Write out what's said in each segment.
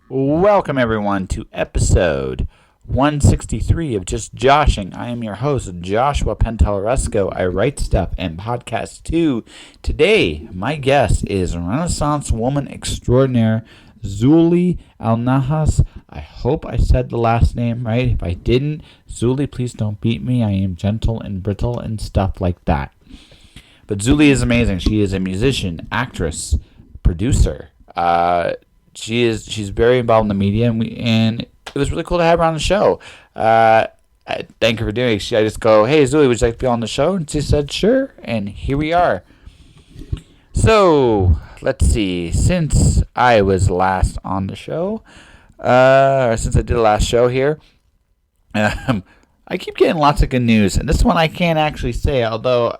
Welcome, everyone, to episode 163 of Just Joshing. I am your host, Joshua Penteleresco. I write stuff and podcast too. Today, my guest is Renaissance woman extraordinaire, Zulie Alnahas. I hope I said the last name right. If I didn't, Zulie, please don't beat me. I am gentle and brittle and stuff like that. But Zulie is amazing. She is a musician, actress, producer. She's very involved in the media, and it was really cool to have her on the show. I thank her for doing it. I just go, hey, Zulie, would you like to be on the show? And she said, sure, and here we are. So, let's see. Since I was last on the show, or since I did the last show here, I keep getting lots of good news, and this one I can't actually say, although,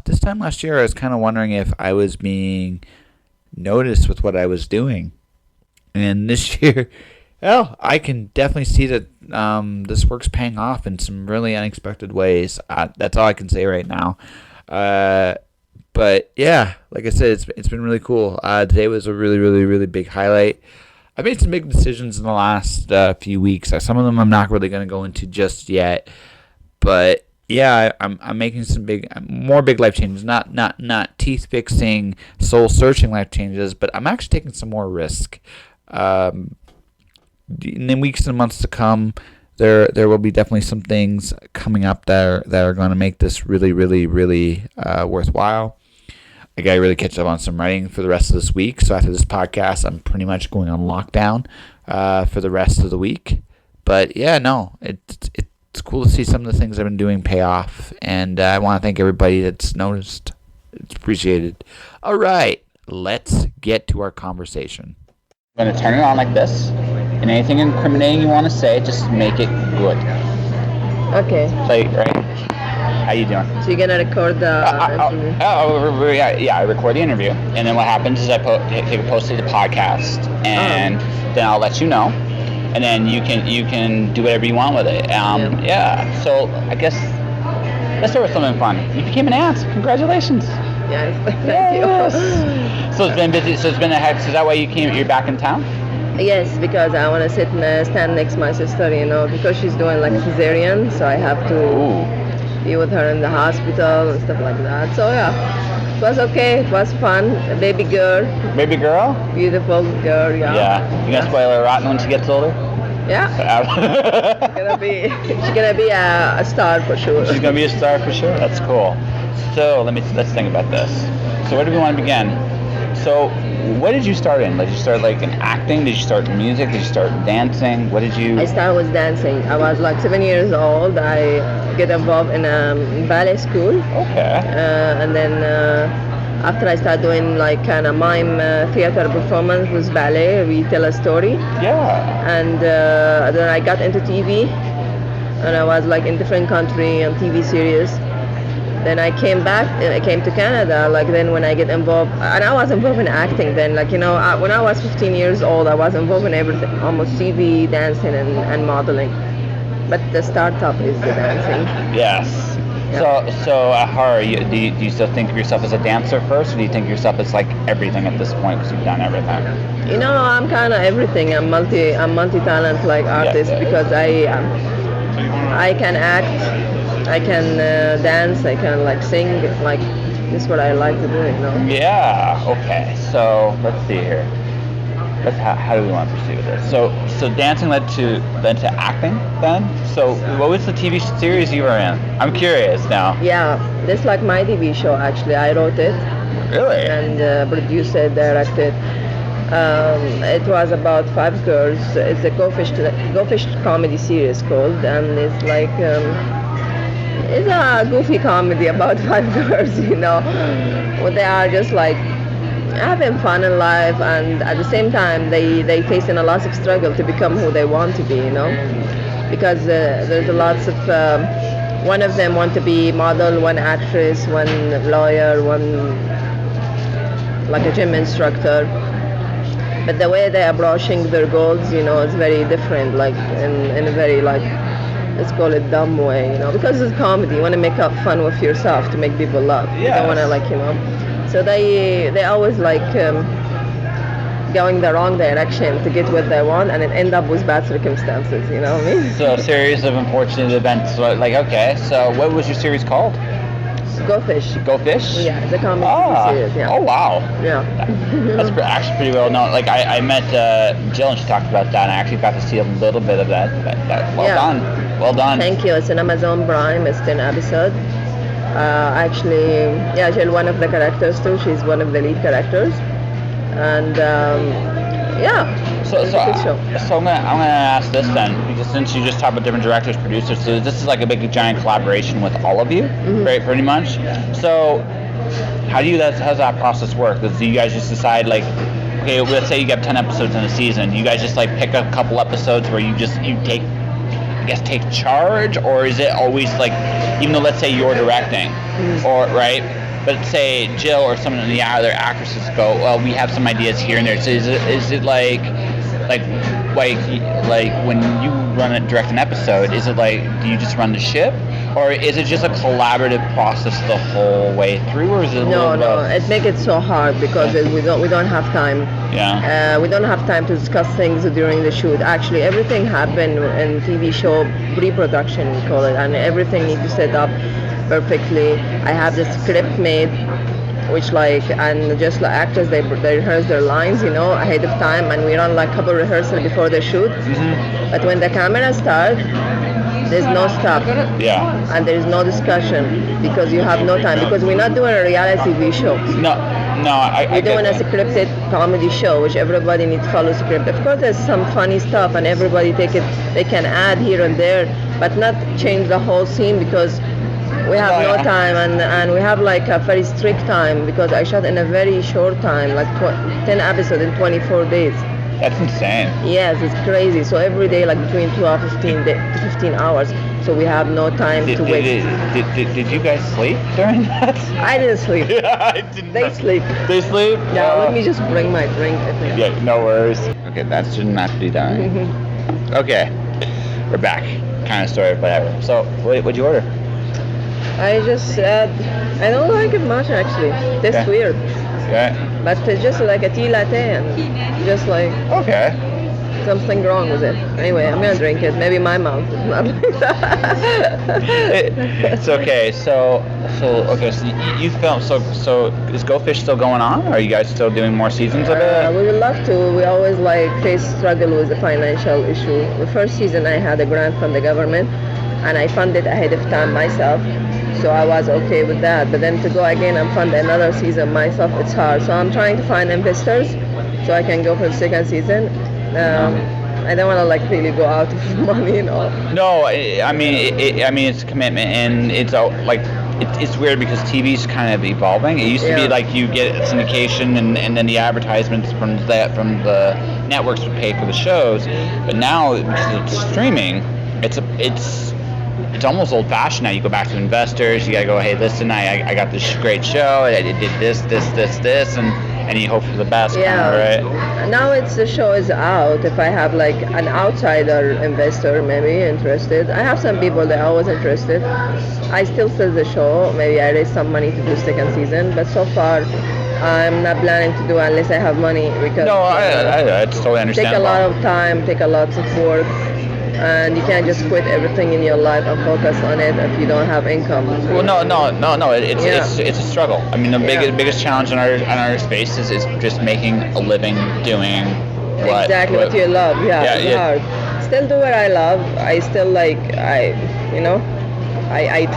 this time last year I was kind of wondering if I was being noticed with what I was doing, and this year, well, I can definitely see that this work's paying off in some really unexpected ways. That's all I can say right now. But yeah, like I said, it's been really cool. Today was a really, really, really big highlight. I made some big decisions in the last few weeks. Some of them I'm not really going to go into just yet, but yeah, I'm making some more big life changes. Not teeth fixing, soul searching life changes, but I'm actually taking some more risk. In the weeks and months to come, there will be definitely some things coming up that are going to make this really, really, really worthwhile. I got to really catch up on some writing for the rest of this week. So after this podcast, I'm pretty much going on lockdown for the rest of the week. But yeah, no, it's cool to see some of the things I've been doing pay off, and I want to thank everybody that's noticed. It's appreciated. All right, let's get to our conversation. I'm going to turn it on like this, and anything incriminating you want to say, just make it good. Okay. Play, right? How you doing? So you're going to record the interview? Yeah, I record the interview, and then what happens is I post it to the podcast, and then I'll let you know. And then you can do whatever you want with it. Yeah. So I guess let's start with something fun. You became an aunt. Congratulations. Yes. Thank you. So it's been busy. So it's been a heck. So is that why you're back in town? Yes, because I want to stand next to my sister. Because she's doing like a cesarean, so I have to be with her in the hospital and stuff like that. So yeah. It was okay. It was fun. A baby girl. Baby girl? Beautiful girl. Yeah. Yeah. You gonna spoil her rotten when she gets older? Yeah. She's gonna be a star for sure. She's gonna be a star for sure. That's cool. So let's think about this. So where do we want to begin? So what did you start in? Did you start in acting? Did you start in music? Did you start dancing? What did you? I started with dancing. I was like 7 years old. I get involved in a ballet school. Okay. And then after I started doing like kind of mime theater performance with ballet, we tell a story. Yeah. And then I got into TV, and I was like in different country on TV series. Then I came back, and I came to Canada, then when I get involved, and I was involved in acting then, when I was 15 years old, I was involved in everything, almost TV, dancing, and modeling. But the startup is the dancing. Yes. Yeah. So how do you still think of yourself as a dancer first, or do you think of yourself as everything at this point because you've done everything? I'm kind of everything. I'm multi-talent artist because I can act. I can dance, I can sing, this is what I like to do, Yeah, okay, so let's see here. How do we want to proceed with this? So dancing led to acting then? So what was the TV series you were in? I'm curious now. Yeah, this is my TV show actually. I wrote it. Really? And produced it, directed. It was about 5 girls. It's a Go Fish comedy series called, and it's it's a goofy comedy about 5 girls, where they are just having fun in life, and at the same time they facing a lot of struggle to become who they want to be, because there's a lots of one of them want to be model, one actress, one lawyer, one a gym instructor, but the way they are approaching their goals, is very different, in a very let's call it dumb way, because it's comedy. You want to make up fun with yourself to make people laugh. Yes. You don't want to So they always like going the wrong direction to get what they want, and it end up with bad circumstances. You know what I mean? So a series of unfortunate events. Like, okay, so what was your series called? Go Fish. Go Fish? Yeah, it's a comedy series. Yeah. Oh, wow. Yeah. That's actually pretty well known. Like, I met Jill and she talked about that, and I actually got to see a little bit of that. Well done. Well done. Thank you. It's an Amazon Prime. It's 10 episodes. Actually, yeah, Jill, one of the characters too. She's one of the lead characters. And yeah. So I'm gonna ask this then, because since you just talked about different directors, producers, so this is like a big giant collaboration with all of you, right? Pretty much. So how's that process work? Do you guys just decide like, okay, let's say you get 10 episodes in a season, you guys just like pick a couple episodes where you take charge, or is it always like, even though let's say you're directing, or right? But say Jill or some of the other actresses go, well, we have some ideas here and there. So is it like when you direct an episode, is it like, do you just run the ship, or is it just a collaborative process the whole way through, or is it? No, it makes it so hard because we don't have time. Yeah. We don't have time to discuss things during the shoot. Actually, everything happened in TV show pre-production, we call it, and everything needs to set up perfectly. I have the script made, which and just like actors, they rehearse their lines, ahead of time, and we run like a couple rehearsals before the shoot. But when the camera starts, there's no stop. Yeah. And there's no discussion because you have no time, because we're not doing a reality TV show. We're doing a scripted comedy show, which everybody needs to follow script. Of course, there's some funny stuff, and everybody they can add here and there, but not change the whole scene, because we have no time, and we have like a very strict time, because I shot in a very short time, like 10 episodes in 24 days. That's insane. Yes, it's crazy. So every day, like between 12 to 15 hours. So we have no time to waste. Did you guys sleep during that? I didn't sleep. I didn't. They sleep. They sleep? Yeah, let me just bring my drink. I think. Yeah, no worries. Okay, that should not be done. Okay, we're back. Kind of story, whatever. So, what'd you order? I just said, I don't like it much actually. Tastes weird. Okay. But it's just like a tea latte, and just like something wrong with it. Anyway, I'm gonna drink it. Maybe my mouth is not like that. It's okay. So you film. So is Go Fish still going on? Are you guys still doing more seasons of it? We would love to. We always face struggle with the financial issue. The first season I had a grant from the government, and I funded ahead of time myself. So I was okay with that. But then to go again and fund another season myself, it's hard. So I'm trying to find investors so I can go for the second season. I don't want to really go out of money and all. No, I mean it's a commitment, and it's it's weird because TV's kind of evolving. It used to be like you get syndication, and then the advertisements from the networks would pay for the shows. But now because it's streaming, it's almost old-fashioned now. You go back to investors. You gotta go, hey, listen, I got this great show. I did this, and you hope for the best. Yeah. Kind of, right? Now the show is out. If I have an outsider investor maybe interested, I have some people that are always interested. I still sell the show. Maybe I raise some money to do second season, but so far I'm not planning to do unless I have money, because I totally understand. Take a lot of time, take a lot of work. And you can't just quit everything in your life and focus on it if you don't have income. Well, no. It's a struggle. I mean, the biggest challenge in our space is just making a living doing what you love. It's hard. Still do what I love. I still I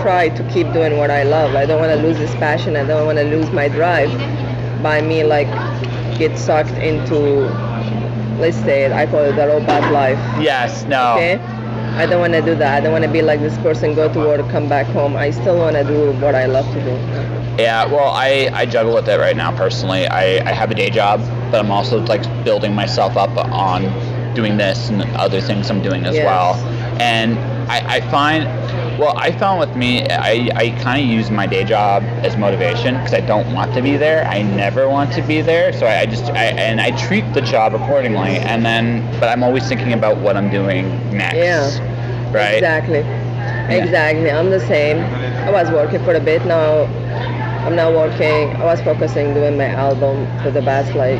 try to keep doing what I love. I don't want to lose this passion. I don't want to lose my drive by me get sucked into, let's say it, I call it the robot life. Yes, no. Okay? I don't want to do that. I don't want to be like this person, go to work, come back home. I still want to do what I love to do. Yeah, well, I juggle with it right now personally. I have a day job, but I'm also building myself up on doing this and other things I'm doing as well. And I found with me, I kind of use my day job as motivation because I don't want to be there. I never want to be there. So I treat the job accordingly. But I'm always thinking about what I'm doing next. Yeah. Right? Exactly. I'm the same. I was working for a bit now. I'm not working. I was focusing doing my album for the past like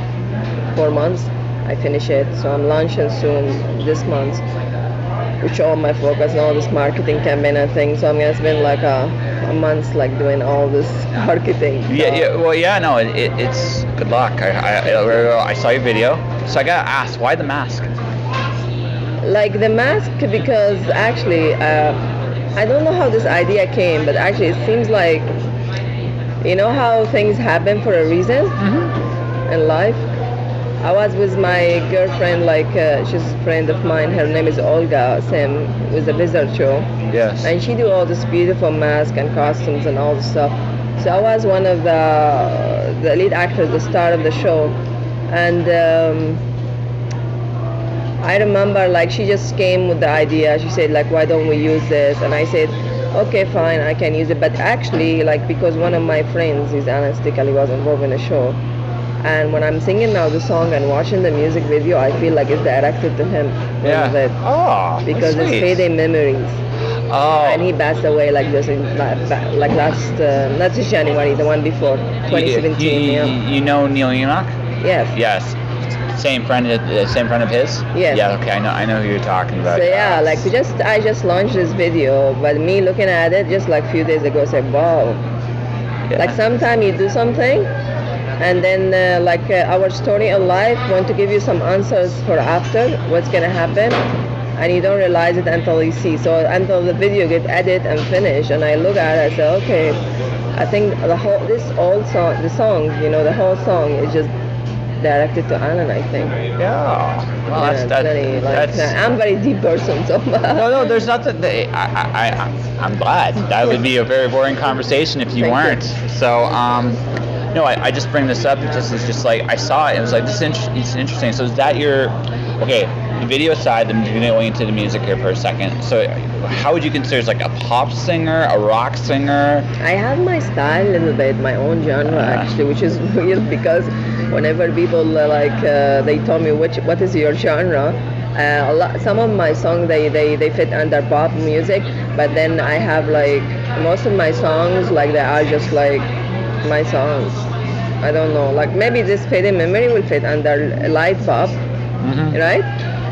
4 months. I finish it, so I'm launching soon this month, which all my focus and all this marketing campaign and things. So I'm gonna spend like a month like doing all this marketing. So. Yeah. Well, yeah. No, it's good luck. I saw your video, so I gotta ask, why the mask? Like the mask, because actually, I don't know how this idea came, but actually it seems like, you know how things happen for a reason in life. I was with my girlfriend, like she's a friend of mine. Her name is Olga Sim, with the Wizard Show. Yes. And she do all this beautiful mask and costumes and all this stuff. So I was one of the lead actors, the star of the show, and I remember like she just came with the idea. She said like, why don't we use this? And I said, okay, fine, I can use it. But actually, like, because one of my friends, he's anesthetically was involved in a show. And when I'm singing now the song and watching the music video, I feel like it's directed to him. Yeah. Oh, because it's Payday Memories. Oh. And he passed away like just in like last not this January, the one before, 2017. You know Neil Enoch? Yes. Yes. Same friend of his? Yes. Yeah, okay, I know who you're talking about. So yeah, like I just launched this video, but me looking at it just like a few days ago said, wow. Yeah. Like sometimes you do something and then our story in life want to give you some answers for after what's gonna happen, and you don't realize it until you see. So until the video get edited and finished, and I look at it, I say, okay, I think the whole song is just directed to Alan, I think. Yeah. Well, that's I'm a very deep person, so. No, there's nothing. I'm glad. That would be a very boring conversation if you weren't. So, no, I just bring this up because it's just like I saw it. It was like it's interesting. So is that your the video side? I'm going into the music here for a second. So, how would you consider it, like a pop singer, a rock singer? I have my style a little bit, my own genre actually, which is weird because whenever people they tell me what is your genre, some of my songs they fit under pop music, but then I have like most of my songs like they are just like my songs. I don't know, like maybe this Payday Memory will fit under light pop, right?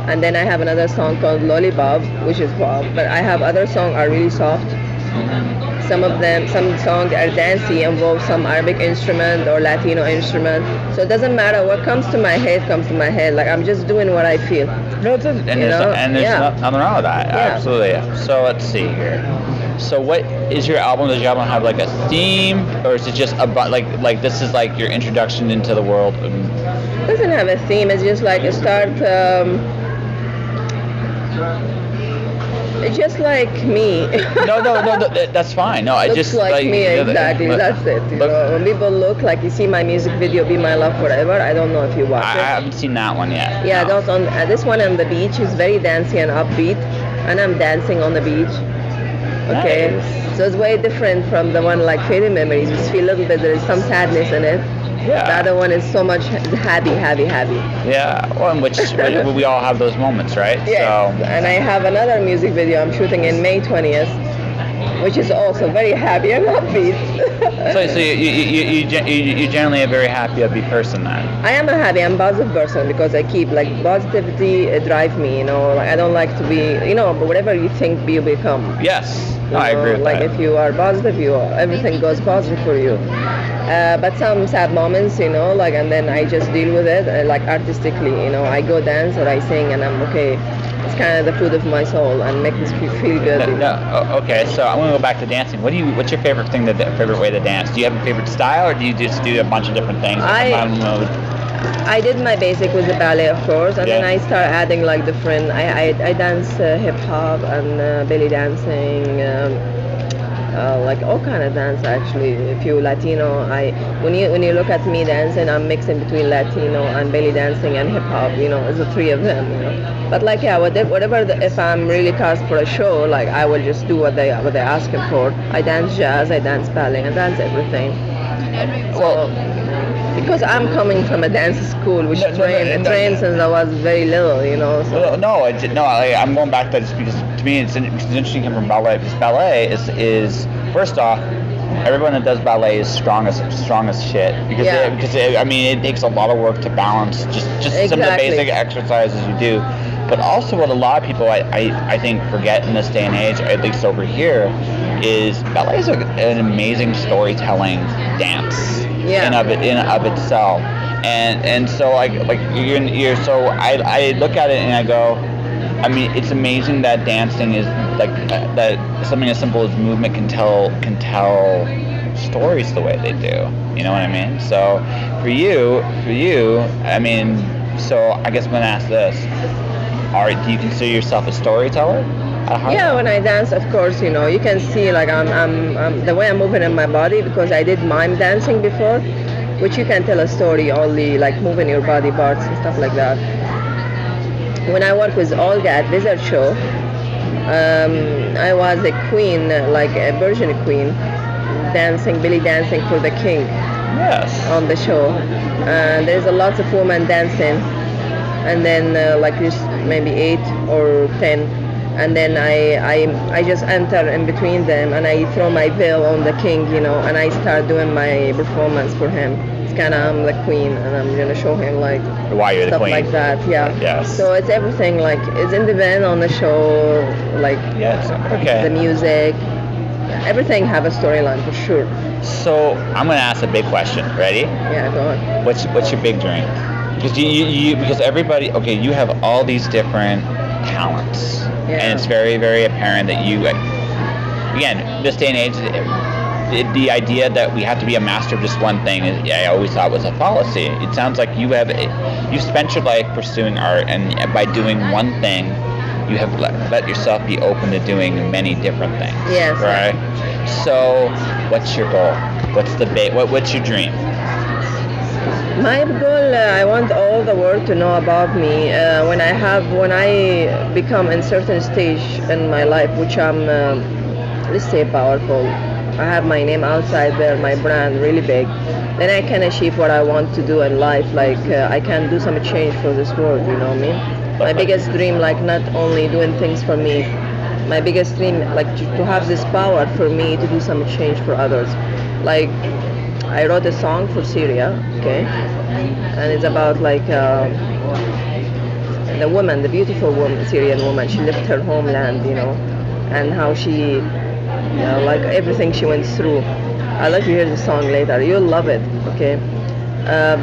And then I have another song called Lollipop, which is pop, but I have other songs are really soft. Some songs are dancey, involve some Arabic instrument or Latino instrument. So it doesn't matter what comes to my head. Like I'm just doing what I feel. No, there's nothing wrong with that. Yeah. Absolutely. So let's see here. So what is your album? Does your album have like a theme, or is it just about like this is like your introduction into the world? It doesn't have a theme. It's just like it's just like me. No, that's fine. No, I just like me exactly. That's it. You know, when people look like you see my music video, "Be My Love Forever." I don't know if you watch it. I haven't seen that one yet. Yeah, no. This one on the beach is very dancey and upbeat, and I'm dancing on the beach. Okay, nice. So it's way different from the one like Payday Memories. You feel a little bit there is some sadness in it. Yeah. The other one is so much happy. Yeah, well, in which we all have those moments, right? Yeah. So. And I have another music video I'm shooting in May 20th, which is also very happy and upbeat. so you're generally a very happy, upbeat person then? I am a happy and positive person because I keep like positivity drive me. You know, like I don't like to be, but whatever you think, you become. Yes. I agree with like that. If you are positive, everything goes positive for you. But some sad moments, and then I just deal with it, like artistically, I go dance or I sing and I'm okay. It's kind of the food of my soul and make me feel good. Okay, so I want to go back to dancing. What's your favorite favorite way to dance? Do you have a favorite style, or do you just do a bunch of different things? I did my basic with the ballet, of course, and then I start adding like different. I dance hip hop and belly dancing, like all kind of dance actually. If you Latino, when you look at me dancing, I'm mixing between Latino and belly dancing and hip hop. It's the three of them. But like whatever. If I'm really cast for a show, like I will just do what they're asking for. I dance jazz, I dance ballet, I dance everything. Well. Because I'm coming from a dance school, which trained since I was very little, So. I'm going back to that just because to me it's interesting coming from ballet. Because ballet is first off, everyone that does ballet is strong as shit because Yeah. I mean it takes a lot of work to balance just some of the Exactly. basic exercises you do, but also what a lot of people I think forget in this day and age, at least over here, is ballet is an amazing storytelling dance Yeah. in of itself, and so like you're so I look at it and I go, I mean, it's amazing that dancing is like that. Something as simple as movement can tell stories the way they do. You know what I mean? So for you, I mean, so I guess I'm gonna ask this: do you consider yourself a storyteller at heart? Yeah, when I dance, of course, you can see like the way I'm moving in my body because I did mime dancing before, which you can tell a story only like moving your body parts and stuff like that. When I worked with Olga at Wizard Show, I was a queen, like a Persian queen, belly dancing for the king Yes. on the show. And there's a lot of women dancing, and then like this maybe 8 or 10, and then I just enter in between them and I throw my veil on the king, and I start doing my performance for him. It's kind of I'm the queen, and I'm gonna show him like Why you're the stuff queen. like that. Yeah. Yes. So it's everything like it's in the van on the show, like Yes. Okay. the music, everything have a storyline for sure. So I'm gonna ask a big question. Ready? Yeah, go on. What's your big dream? Because because everybody, okay, you have all these different talents, Yeah. and it's very very apparent that you, again, this day and age, the idea that we have to be a master of just one thing is, I always thought was a fallacy. It sounds like you spent your life pursuing art, and by doing one thing, you have let yourself be open to doing many different things. Yes. Right. So, what's your goal? What's your dream? My goal, I want all the world to know about me. When I become in certain stage in my life, which I'm, let's say, powerful. I have my name outside there, my brand really big. Then I can achieve what I want to do in life. Like I can do some change for this world. You know what I mean? My biggest dream, like not only doing things for me. My biggest dream, like to have this power for me to do some change for others. Like I wrote a song for Syria, okay, and it's about like the woman, the beautiful woman, Syrian woman. She left her homeland, and how she, like everything she went through. I'll let you hear the song later. You'll love it, okay?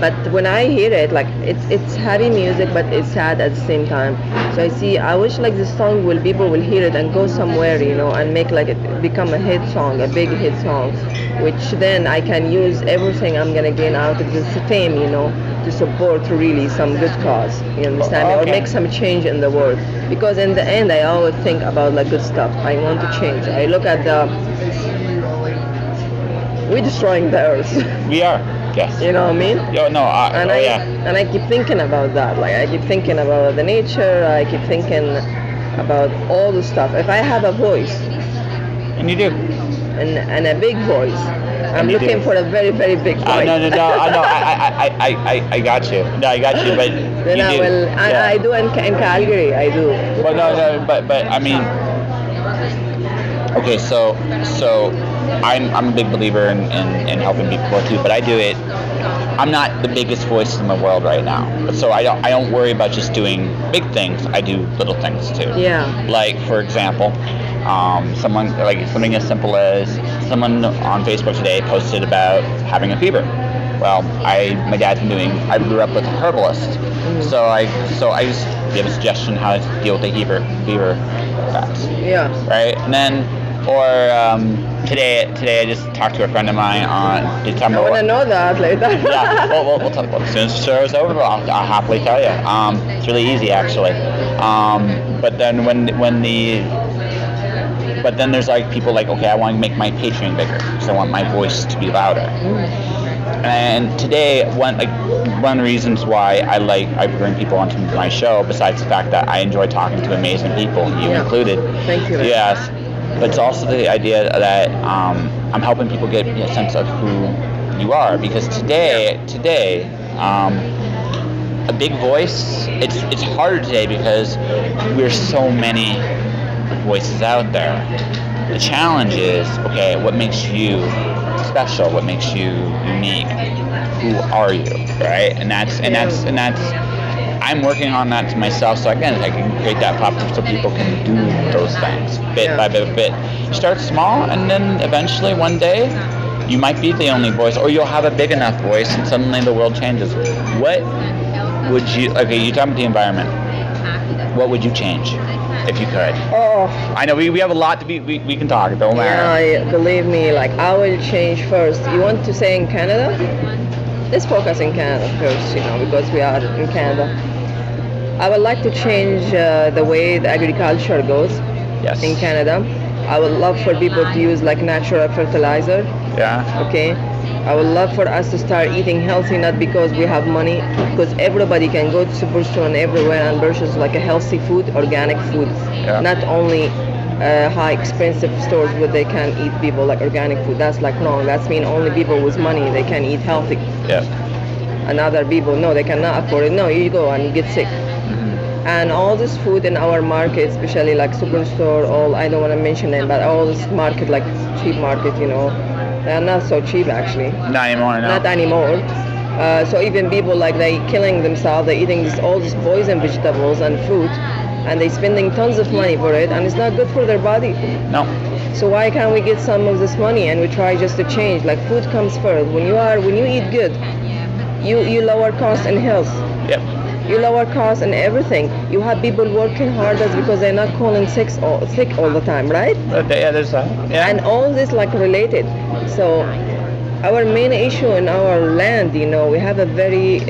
But when I hear it, like it's happy music, but it's sad at the same time. So I wish like this song people will hear it and go somewhere, and make like it become a hit song, a big hit song, which then I can use everything I'm gonna gain out of this fame, to support really some good cause. You understand me? Or make some change in the world. Because in the end, I always think about like good stuff. I want to change. I look at we're destroying the earth. We are. Yes. You know what I mean? Yo, no. And I keep thinking about that. Like I keep thinking about the nature. I keep thinking about all the stuff. If I have a voice, And you do. and a big voice, I'm you looking do. for a very very big voice. No. I know. I got you. No, I got you. But you do. Well, Yeah. I do in Calgary. I do. Well, no. But I mean. Okay, so I'm a big believer in helping people too, but I do it. I'm not the biggest voice in the world right now, so I don't worry about just doing big things. I do little things too. Yeah. Like for example, something as simple as someone on Facebook today posted about having a fever. Well, my dad's been I grew up with a herbalist, so I just give a suggestion how to deal with the fever effects. Yeah. Right, and then today I just talked to a friend of mine on. I want to know that later. Yeah, we'll talk about it as soon as the show is over. I'll happily tell you. It's really easy actually. But then but then there's like people like, okay, I want to make my Patreon bigger because I want my voice to be louder. And today, one of the reasons why I bring people onto my show, besides the fact that I enjoy talking to amazing people, you included. Thank you. Yes, but it's also the idea that I'm helping people get a sense of who you are, because today, a big voice, it's harder today because we're so many voices out there. The challenge is, okay, what makes you special? What makes you unique? Who are you, right? And that's I'm working on that to myself. So again, I can create that platform so people can do those things bit by bit. You start small, and then eventually one day you might be the only voice, or you'll have a big enough voice, and suddenly the world changes. What would you? Okay, you talk about the environment. What would you change if you could? Oh, I know we have a lot to be. We can talk. It don't matter. yeah, believe me, like I will change first. You want to say in Canada? Let's focus in Canada first, because we are in Canada. I would like to change the way the agriculture goes in Canada. I would love for people to use like natural fertilizer. Yeah. Okay. I would love for us to start eating healthy, not because we have money, because everybody can go to superstore and everywhere and purchase like a healthy food, organic food. Yeah. Not only high expensive stores where they can eat people like organic food. That's like wrong. That's mean only people with money they can eat healthy. Yeah. And other people, no, they cannot afford it. No, you go and you get sick. And all this food in our market, especially like superstore, I don't want to mention them, but all this market, like cheap market, they are not so cheap actually. Not anymore, no. Not anymore. So even people like they killing themselves, they eating all these poison vegetables and fruit, and they spending tons of money for it, and it's not good for their body. No. So why can't we get some of this money and we try just to change? Like food comes first. When you eat good, you lower cost and health. Yep. You lower costs and everything. You have people working harder because they're not calling sick all the time, right? Yeah, there's that. Yeah. And all this like related. So our main issue in our land, we have a very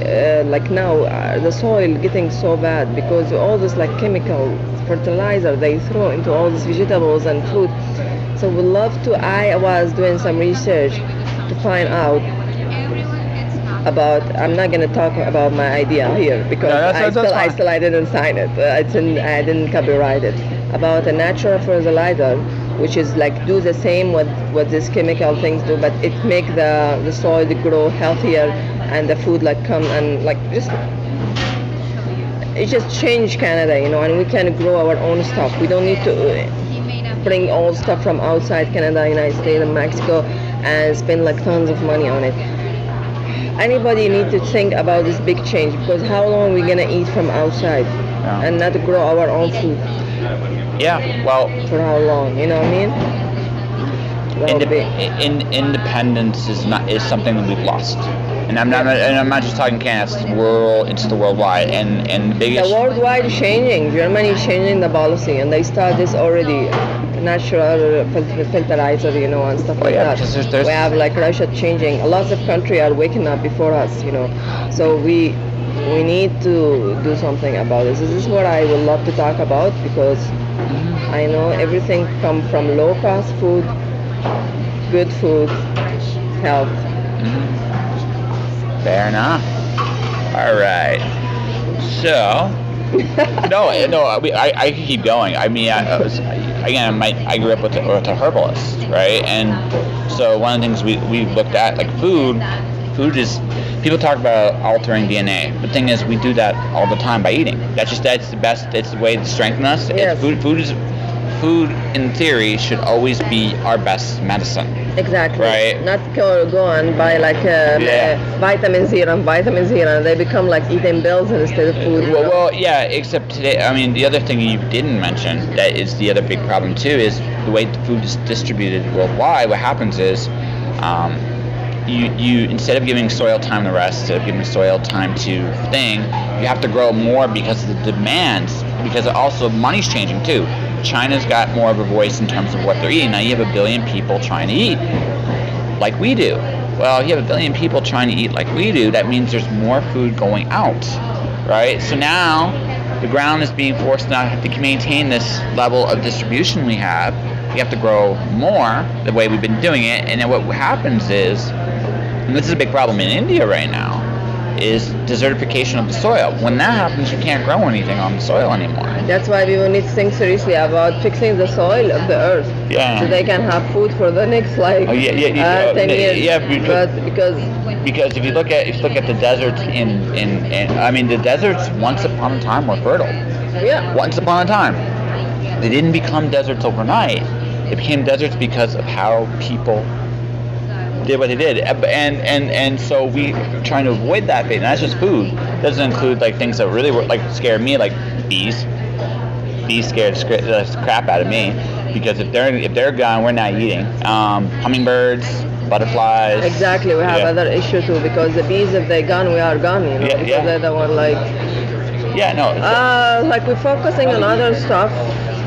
like now the soil getting so bad because all this like chemical fertilizer they throw into all these vegetables and fruit. So we love to. I was doing some research to find out about. I'm not gonna talk about my idea here because I didn't sign it. I didn't copyright it. About a natural fertilizer, which is like do the same what these chemical things do, but it make the soil grow healthier and the food like come and like just. It just change Canada, and we can grow our own stuff. We don't need to bring all stuff from outside Canada, United States, and Mexico, and spend like tons of money on it. Anybody need to think about this big change because how long we gonna eat from outside and not grow our own food? Yeah, well, for how long? You know what I mean? Independence is something that we've lost, and I'm not just talking Canada. It's the worldwide, and the biggest. The worldwide changing. Germany is changing the policy, and they start this already. Natural fertilizer, and stuff like that. We have like Russia changing. Lots of countries are waking up before us, So we need to do something about this. This is what I would love to talk about because I know everything comes from low cost food, good food, health. Fair enough. All right. So. No. I can keep going. I mean, I grew up with a herbalist, right? And so one of the things we looked at, like food is, people talk about altering DNA. The thing is, we do that all the time by eating. That's the best. It's the way to strengthen us. Yes. Food in theory should always be our best medicine. Exactly. Right. Not go and buy like vitamin serum. They become like eating pills instead of food. Well, yeah. Except today, I mean, the other thing you didn't mention that is the other big problem too is the way the food is distributed worldwide. What happens is, you instead of giving soil time to rest, instead of giving soil time to you have to grow more because of the demands. Because also money's changing too. China's got more of a voice in terms of what they're eating. Now you have 1 billion people trying to eat like we do. Well, if you have 1 billion people trying to eat like we do, that means there's more food going out, right? So now the ground is being forced now to maintain this level of distribution we have. We have to grow more the way we've been doing it. And then what happens is, and this is a big problem in India right now, is desertification of the soil. When that happens, you can't grow anything on the soil anymore. That's why we will need to think seriously about fixing the soil of the earth. Yeah. So they can have food for the next 10 years. Yeah, because if you look at the deserts the deserts once upon a time were fertile. Yeah. Once upon a time. They didn't become deserts overnight. They became deserts because of how people did what they did, and so we trying to avoid that fate. And that's just food. It doesn't include like things that really were, like scare me, like bees. Bees scared the crap out of me because if they're gone, we're not eating. Hummingbirds, butterflies. Exactly, we have other issue too because the bees, if they're gone, we are gone. You know, because they're the one like. Yeah, no. Like we're focusing on other stuff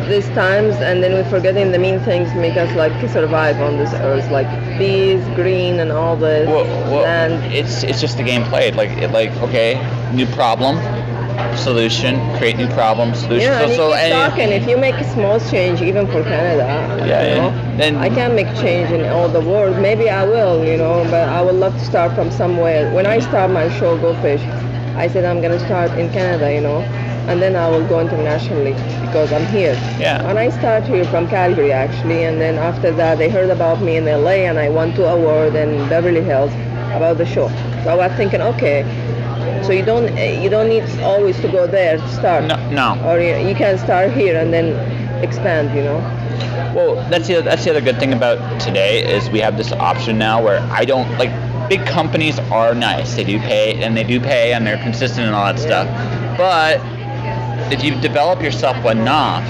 these times, and then we're forgetting the main things make us like survive on this earth, like bees, green, and all this. And it's just the game played. Like okay, new problem, solution, create new problem, solution. Yeah, and talking. If you make a small change, even for Canada, then I can make change in all the world. Maybe I will, you know, but I would love to start from somewhere. When I start my show, Go Fish, I said I'm gonna start in Canada, you know, and then I will go internationally because I'm here. Yeah. And I start here from Calgary actually, and then after that they heard about me in LA, and I won 2 awards in Beverly Hills about the show. So I was thinking, okay, so you don't need always to go there to start. No. Or you can start here and then expand, you know. Well, that's the other good thing about today is we have this option now where I don't like. Big companies are nice. They do pay, and they're consistent and all that stuff. But if you develop yourself enough,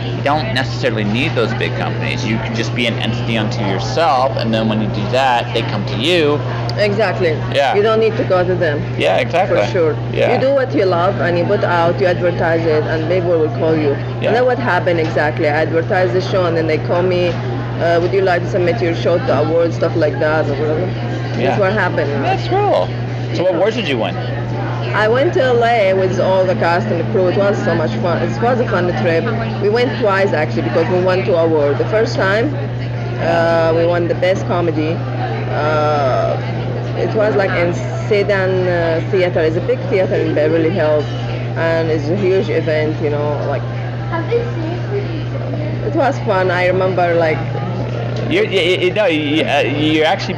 you don't necessarily need those big companies. You can just be an entity unto yourself, and then when you do that, they come to you. Exactly. Yeah. You don't need to go to them. Yeah, exactly. For sure. Yeah. You do what you love, and you put out, you advertise it, and people will call you. Yeah. And then what happened exactly? I advertised the show, and then they call me, would you like to submit your show to awards, stuff like that, or whatever. That's what happened. That's cool. So what awards did you win? I went to LA with all the cast and the crew. It was so much fun. It was a fun trip. We went twice actually because we won 2 awards. The first time we won the best comedy. It was like in Sedan Theater. It's a big theater in Beverly Hills, and it's a huge event. You know, like it was fun. I remember like. You're actually.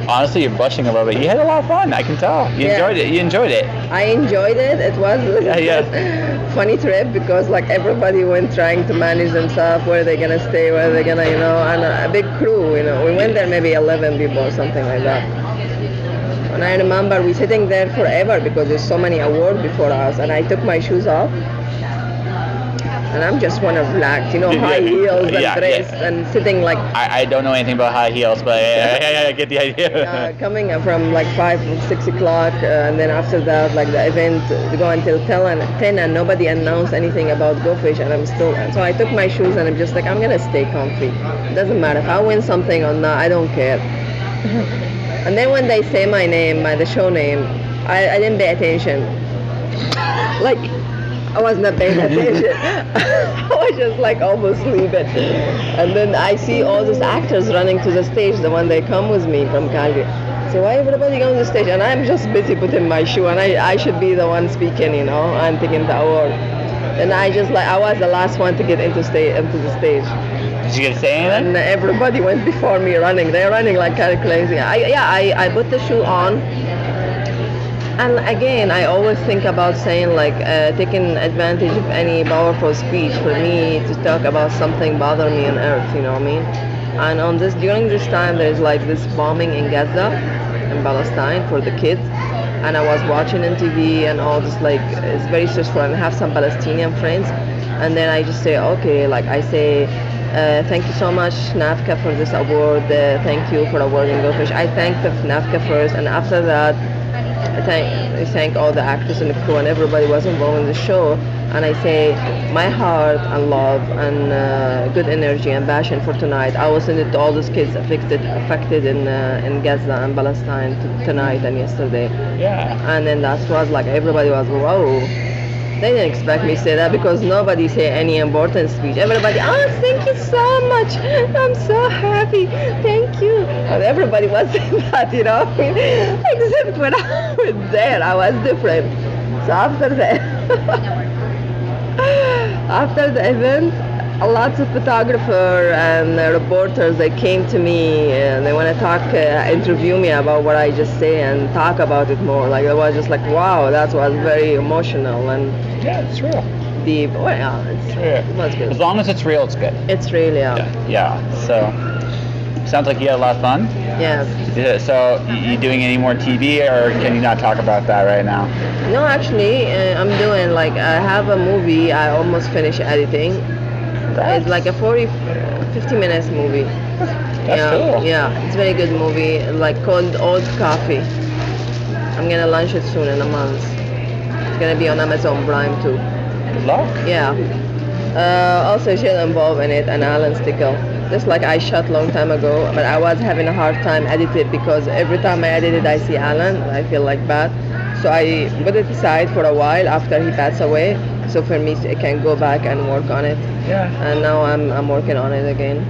Honestly, you're blushing a little bit. You had a lot of fun. I can tell. You enjoyed it. You enjoyed it. I enjoyed it. It was a funny trip because like everybody went trying to manage themselves, where they're gonna stay, where they're gonna, you know, and a big crew. You know, we went there maybe 11 people or something like that. And I remember we sitting there forever because there's so many awards before us, and I took my shoes off. And I'm just want to relax, you know, high heels and dress and sitting like... I don't know anything about high heels, but I get the idea. Coming from like 5 or 6 o'clock, and then after that, like the event go until 10 and nobody announced anything about Go Fish, and I'm still... So I took my shoes and I'm just like, I'm going to stay comfy. It doesn't matter if I win something or not, I don't care. And then when they say my name, the show name, I didn't pay attention. Like... I was not paying attention. I was just like almost sleeping. And then I see all those actors running to the stage, the one they come with me from Calgary. So why everybody going to the stage? And I'm just busy putting my shoe, and I should be the one speaking, you know, and taking the award. And I was the last one to get into the stage. Did you get to say anything? And everybody went before me running. They're running like kind of crazy. I put the shoe on. And again, I always think about saying like taking advantage of any powerful speech for me to talk about something bothering me on earth, you know what I mean? And during this time, there's like this bombing in Gaza, in Palestine for the kids. And I was watching on TV and all this, like, it's very stressful, and I have some Palestinian friends. And then I just say, okay, like I say, thank you so much, NAFCA, for this award. Thank you for awarding Go Fish. I thank the NAFCA first, and after that, I thank all the actors and the crew and everybody was involved in the show, and I say my heart and love and good energy and passion for tonight. I will send it to all those kids affected in Gaza and Palestine tonight and yesterday. Yeah. And then that was like everybody was whoa. They didn't expect me to say that because nobody say any important speech. Everybody, thank you so much. I'm so happy. Thank you. And everybody was saying that, you know. Except when I was there, I was different. So after the event, lots of photographers and reporters, they came to me and they want to talk, interview me about what I just say and talk about it more. Like, it was just like, wow, that was very emotional and it's real. Deep. Well, yeah, it was good. As long as it's real, it's good. It's real, Yeah. Sounds like you had a lot of fun. Yes. Yeah, so you doing any more TV, or can you not talk about that right now? No, actually, I'm doing like I have a movie. I almost finished editing. It's like a 50 minutes movie. That's cool. Yeah, it's a very good movie. Like called Old Coffee. I'm gonna launch it soon in a month. It's gonna be on Amazon Prime too. Good luck. Yeah. Also, Jill involved in it and Alan Stickle. Just like I shot long time ago, but I was having a hard time editing because every time I edited, I see Alan. I feel like bad. So I put it aside for a while after he passed away. So for me, I can go back and work on it. Yeah. And now I'm working on it again.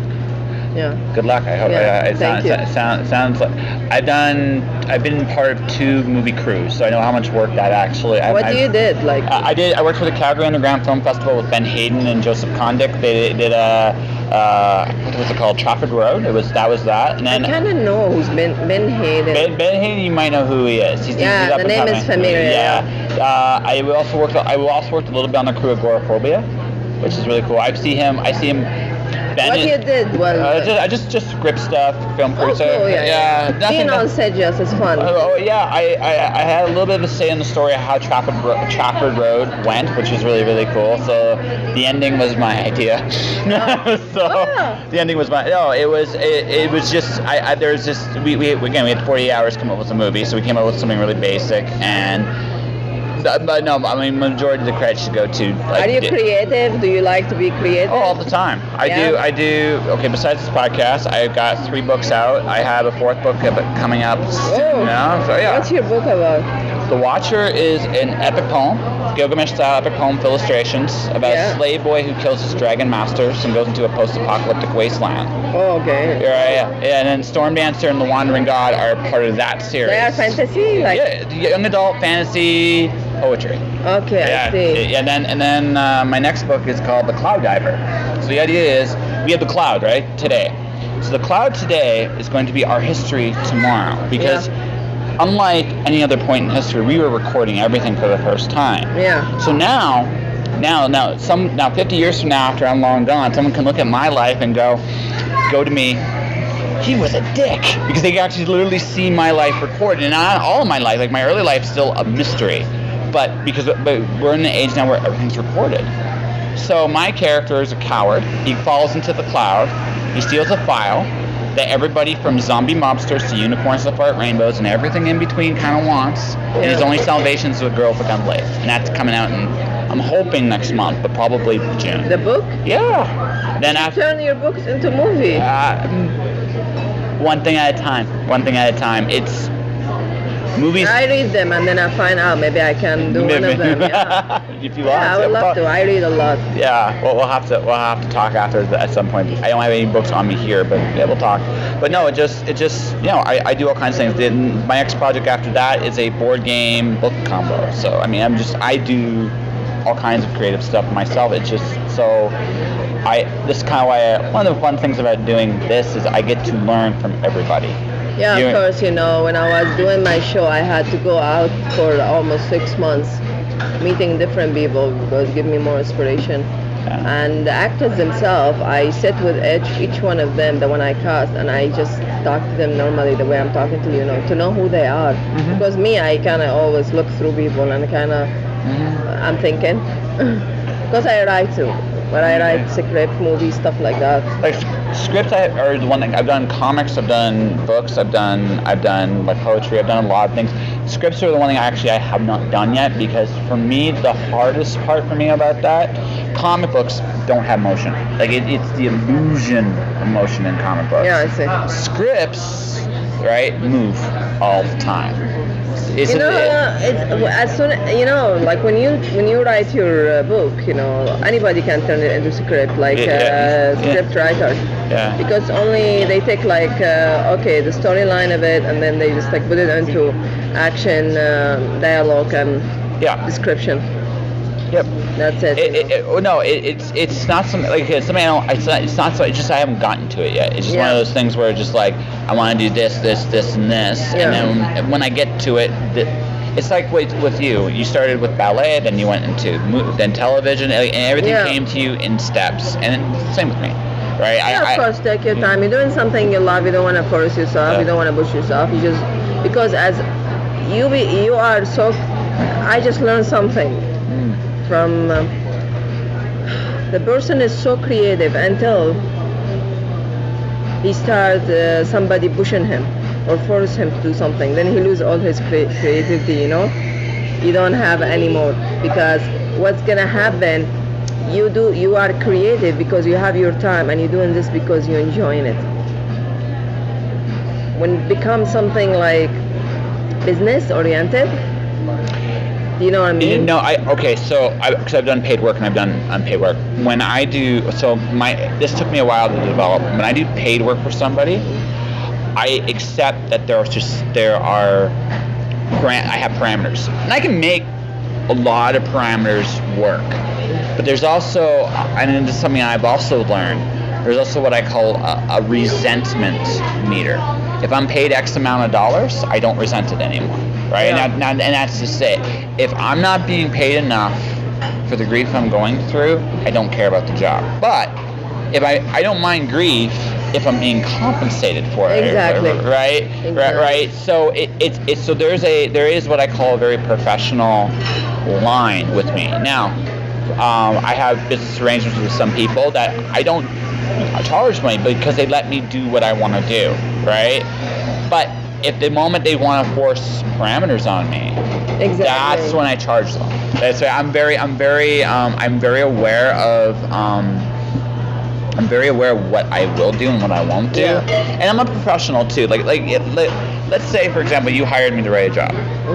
Yeah. Good luck. I hope. Yeah, It thank you. sounds like I've been part of 2 movie crews, so I know how much work that actually. What do you did? Like I did. I worked for the Calgary Underground Film Festival with Ben Hayden and Joseph Condick. They did what was it called? Trafford Road. That was that. And I then kind of know who's Ben Hayden. Ben Hayden, you might know who he is. He's Yeah, up the and name is coming. familiar, Yeah. I also worked a little bit on the crew of Agoraphobia, which is really cool. I see him. Ben What you did was I just script stuff, film crew. oh, cool, yeah. nothing. Being on set just is fun. Yeah, I had a little bit of a say in the story of how Trafford Road went, which is really, really cool. So the ending was my idea. The ending was it was just there's just we had 48 hours to come up with a movie, so we came up with something really basic. And but no, I mean, majority of the credit should go to. Like, Are you creative? Do you like to be creative? Oh, all the time. I do. Okay, besides this podcast, I've got 3 books out. I have a 4th book coming up soon now. So yeah. What's your book about? The Watcher is an epic poem, Gilgamesh-style epic poem, illustrations about a slave boy who kills his dragon masters and goes into a post-apocalyptic wasteland. Oh, okay. Yeah, and then Storm Dancer and The Wandering God are part of that series. They are fantasy, like Yeah, young adult fantasy poetry. Okay, I see. And then my next book is called The Cloud Diver. So the idea is we have the cloud right today. So the cloud today is going to be our history tomorrow because. Unlike any other point in history, we were recording everything for the first time. Yeah. So now 50 years from now, after I'm long gone, someone can look at my life and go to me, he was a dick, because they can actually literally see my life recorded, and not all of my life, like my early life, is still a mystery, but we're in an age now where everything's recorded. So my character is a coward. He falls into the cloud. He steals a file that everybody from zombie mobsters to unicorns that fart rainbows and everything in between kind of wants. And his only salvation is a girl with a gun blade. And that's coming out in, I'm hoping next month, but probably June. The book? Yeah. Then after turn your books into movies. One thing at a time. It's movies. I read them and then I find out maybe I can do one of them. Yeah. If you want I would love to. I read a lot. Yeah, well, we'll have to talk after at some point. I don't have any books on me here, but yeah, we'll talk. But no, it just I do all kinds of things. My next project after that is a board game book combo. So I mean, I do all kinds of creative stuff myself. It's just so this is kind of why one of the fun things about doing this is I get to learn from everybody. Yeah, of course, when I was doing my show, I had to go out for almost 6 months, meeting different people because it gave me more inspiration. Yeah. And the actors themselves, I sit with each one of them, the one I cast, and I just talk to them normally the way I'm talking to you, to know who they are. Mm-hmm. Because me, I kind of always look through people and kind of, I'm thinking, because I write too. But I write script, movies, stuff like that. Like scripts are the one thing. I've done comics, I've done books, I've done like poetry, I've done a lot of things. Scripts are the one thing I have not done yet, because for me, the hardest part for me about that, comic books don't have motion. Like it's the illusion of motion in comic books. Yeah, I see. Scripts, right, move all the time. As soon like when you write your book, anybody can turn it into script, like script writer. Yeah. Because only they take like the storyline of it, and then they just like put it into action, dialogue, and description. Yep. That's it. It's not something like something I don't. It's not so. It's just I haven't gotten to it yet. It's just one of those things where it's just like I want to do this, and this, and then when I get to it, it's like with you. You started with ballet, then you went into then television, and everything came to you in steps. And then same with me. right? Yeah, of course, take your time. You're doing something you love. You don't want to force yourself. Yeah. You don't want to push yourself. You just because as you are so. I just learned something from the person is so creative until he starts somebody pushing him or force him to do something. Then he lose all his creativity. You don't have anymore because what's gonna happen? You are creative because you have your time and you're doing this because you're enjoying it. When it becomes something like business oriented, you know what I mean? No, because I've done paid work and I've done unpaid work. When I do, this took me a while to develop. When I do paid work for somebody, I accept that I have parameters, and I can make a lot of parameters work. But there's also, and this is something I've also learned, there's also what I call a resentment meter. If I'm paid X amount of dollars, I don't resent it anymore, right? Yeah. And that's just it. If I'm not being paid enough for the grief I'm going through, I don't care about the job. But if I don't mind grief if I'm being compensated for it, Exactly. right? Exactly. Right. So so there is what I call a very professional line with me. Now, I have business arrangements with some people that I don't charge money because they let me do what I want to do, right? But if the moment they want to force parameters on me, Exactly. that's when I charge them. That's why I'm very aware of what I will do and what I won't do. Yeah. And I'm a professional too. Let's say, for example, you hired me to write a job,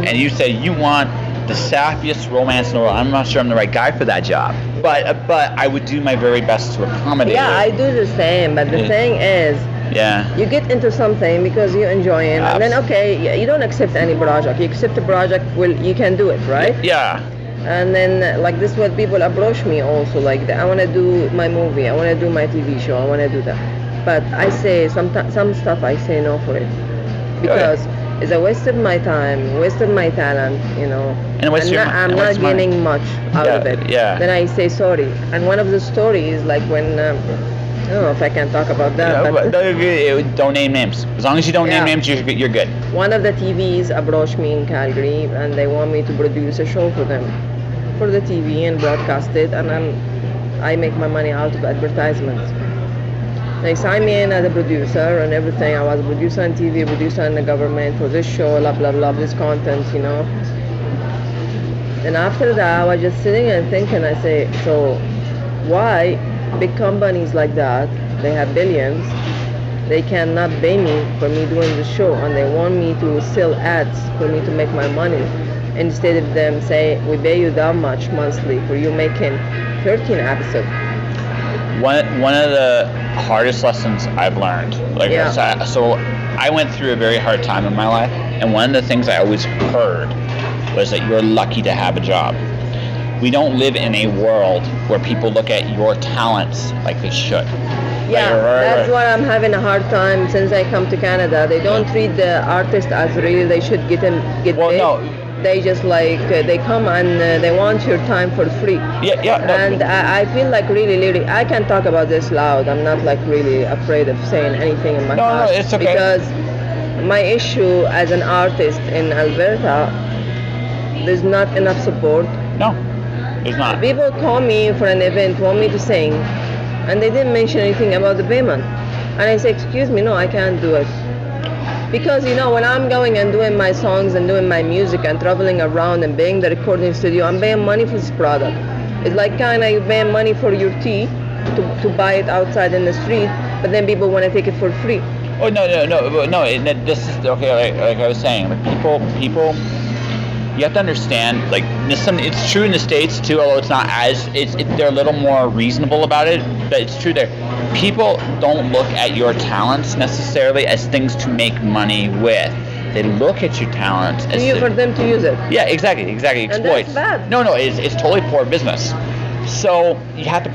and you said you want the sappiest romance in the world. I'm not sure I'm the right guy for that job, but I would do my very best to accommodate Yeah, I it. do the same. But the thing is, Yeah. you get into something because you enjoy it, and then you don't accept any project. You accept a project, well, you can do it, right? Yeah. And then like this, what people approach me also like that. I want to do my movie. I want to do my TV show. I want to do that. But I say some stuff I say no for it because it's a waste of my time, wasted my talent, And waste your I'm and not waste money. gaining much out of it. Yeah. Then I say sorry. And one of the stories, like when I don't know if I can talk about that, Yeah, but don't name names. As long as you don't name Yeah. names, you're good. one of the TVs approached me in Calgary and they want me to produce a show for them, for the TV and broadcast it, and I make my money out of advertisements. They signed me in as a producer and everything. I was a producer on TV, producer in the government for this show, blah blah blah, this content, And after that, I was just sitting and thinking. I say, so why big companies like that, they have billions, they cannot pay me for me doing the show, and they want me to sell ads for me to make my money, instead of them say, we pay you that much monthly for you making 13 episodes. One of the hardest lessons I've learned, so I went through a very hard time in my life, and one of the things I always heard was that you're lucky to have a job. We don't live in a world where people look at your talents like they should. Yeah, that's what I'm having a hard time since I come to Canada. They don't treat the artist as real. They should get paid. No. They just they come and they want your time for free. Yeah. No. And I feel like really, I can talk about this loud. I'm not like really afraid of saying anything in my heart. No, it's okay. Because my issue as an artist in Alberta, there's not enough support. No, there's not. People call me for an event, want me to sing, and they didn't mention anything about the payment. And I say, excuse me, no, I can't do it. Because, when I'm going and doing my songs and doing my music and traveling around and paying the recording studio, I'm paying money for this product. It's like kind of you paying money for your tea to buy it outside in the street, but then people want to take it for free. Oh, no. This is, okay, like I was saying, like people, you have to understand, like, it's true in the States too, although it's not they're a little more reasonable about it, but it's true there. People don't look at your talents necessarily as things to make money with. They look at your talents as for them to use it. Yeah, exactly. Exploit. And that's bad. No, it's totally poor business. So you have to